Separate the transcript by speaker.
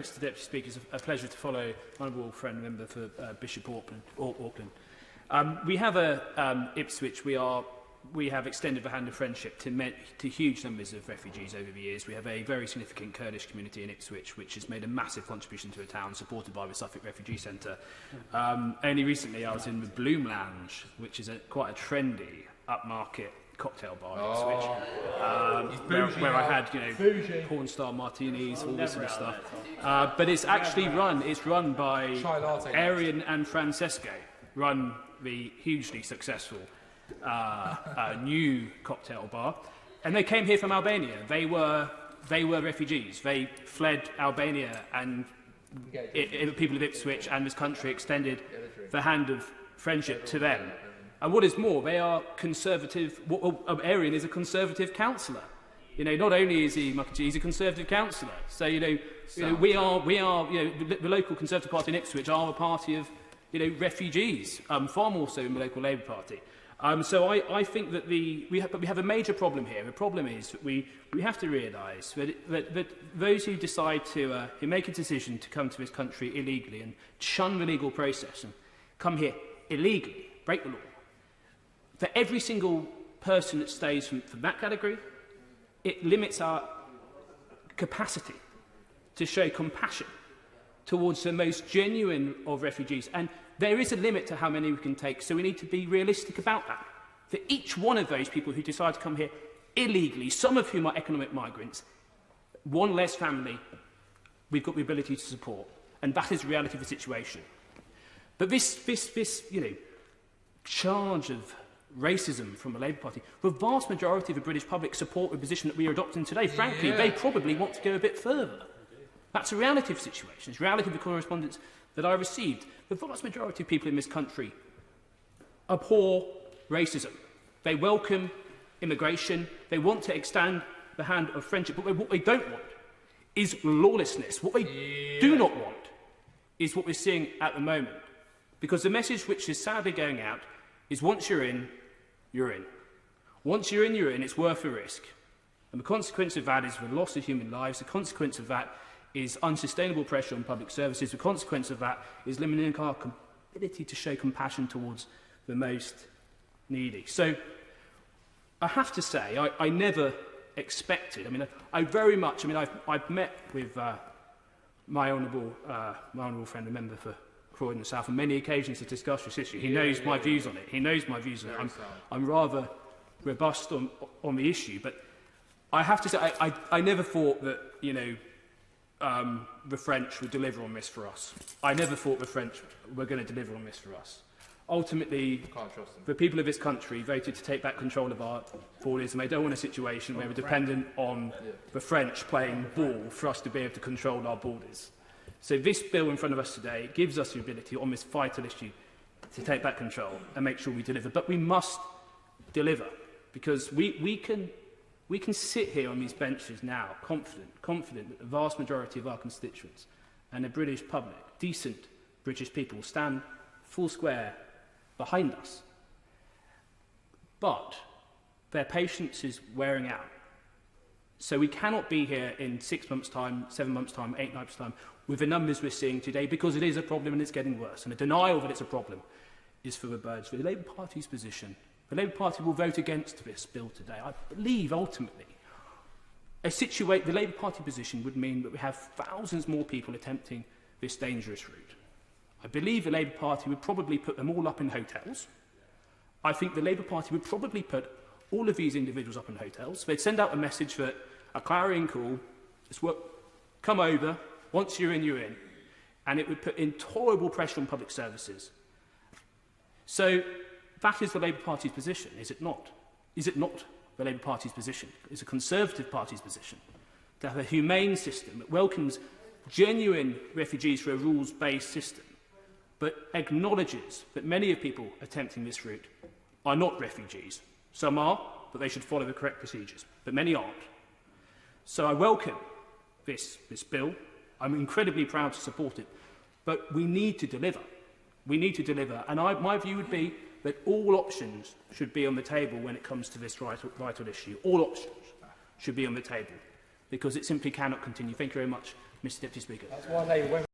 Speaker 1: Mr Deputy Speaker. It's a pleasure to follow Honourable Friend Member for Bishop Auckland. We have Ipswich. We have extended the hand of friendship to huge numbers of refugees over the years. We have a very significant Kurdish community in Ipswich, which has made a massive contribution to the town, supported by the Suffolk Refugee Centre. Only recently I was in the Bloom Lounge, which is quite a trendy, upmarket cocktail bar in Ipswich, where I had, porn star martinis, all this sort of stuff. But it's actually run by Erion and Francesko, run the hugely successful new cocktail bar, and they came here from Albania. They were refugees. They fled Albania, and the people of Ipswich and this country extended the hand of friendship to them. And what is more, they are conservative. Erion is a conservative councillor. Not only is he's a conservative councillor. So we are the local Conservative Party in Ipswich are a party of refugees, far more so than the local Labour Party. So I think that we have a major problem here. The problem is that we have to realise that those who decide who make a decision to come to this country illegally and shun the legal process and come here illegally, break the law, for every single person that stays from that category, it limits our capacity to show compassion towards the most genuine of refugees. And there is a limit to how many we can take, so we need to be realistic about that. For each one of those people who decide to come here illegally, some of whom are economic migrants, one less family we've got the ability to support. And that is the reality of the situation. But this charge of racism from the Labour Party, the vast majority of the British public support the position that we are adopting today. Frankly, they probably want to go a bit further. That's the reality of the situation. It's the reality of the correspondence that I received. The vast majority of people in this country abhor racism. They welcome immigration. They want to extend the hand of friendship. But what they don't want is lawlessness. What they do not want is what we're seeing at the moment. Because the message which is sadly going out is once you're in, you're in. Once you're in, you're in. It's worth the risk. And the consequence of that is the loss of human lives. The consequence of that is unsustainable pressure on public services. The consequence of that is limiting our ability to show compassion towards the most needy. So I have to say, I never expected, I've met with my honourable friend, the member for Croydon and South, on many occasions to discuss this issue. He knows my views on it. I'm rather robust on the issue, but I have to say, I never thought that, the French would deliver on this for us. I never thought the French were going to deliver on this for us. Ultimately, the people of this country voted to take back control of our borders, and they don't want a situation where we're dependent on the French playing ball for us to be able to control our borders. So this bill in front of us today gives us the ability on this vital issue to take back control and make sure we deliver. But we must deliver, because we can sit here on these benches now confident that the vast majority of our constituents and the British public, decent British people, will stand full square behind us. But their patience is wearing out. So we cannot be here in 6 months' time, 7 months' time, 8 months' time with the numbers we're seeing today, because it is a problem and it's getting worse. And the denial that it's a problem is for the birds. For the Labour Party's position, the Labour Party will vote against this bill today. I believe, ultimately, the Labour Party position would mean that we have thousands more people attempting this dangerous route. I believe the Labour Party would probably put them all up in hotels. I think the Labour Party would probably put all of these individuals up in hotels. They'd send out a message that a clarion call, come over, once you're in, you're in. And it would put intolerable pressure on public services. So that is the Labour Party's position, is it not? Is it not the Labour Party's position? It's a Conservative Party's position to have a humane system that welcomes genuine refugees for a rules-based system, but acknowledges that many of people attempting this route are not refugees. Some are, but they should follow the correct procedures. But many aren't. So I welcome this bill. I'm incredibly proud to support it. But we need to deliver. We need to deliver. And my view would be that all options should be on the table when it comes to this vital issue. All options should be on the table. because it simply cannot continue. Thank you very much, Mr Deputy Speaker.
Speaker 2: That's why they went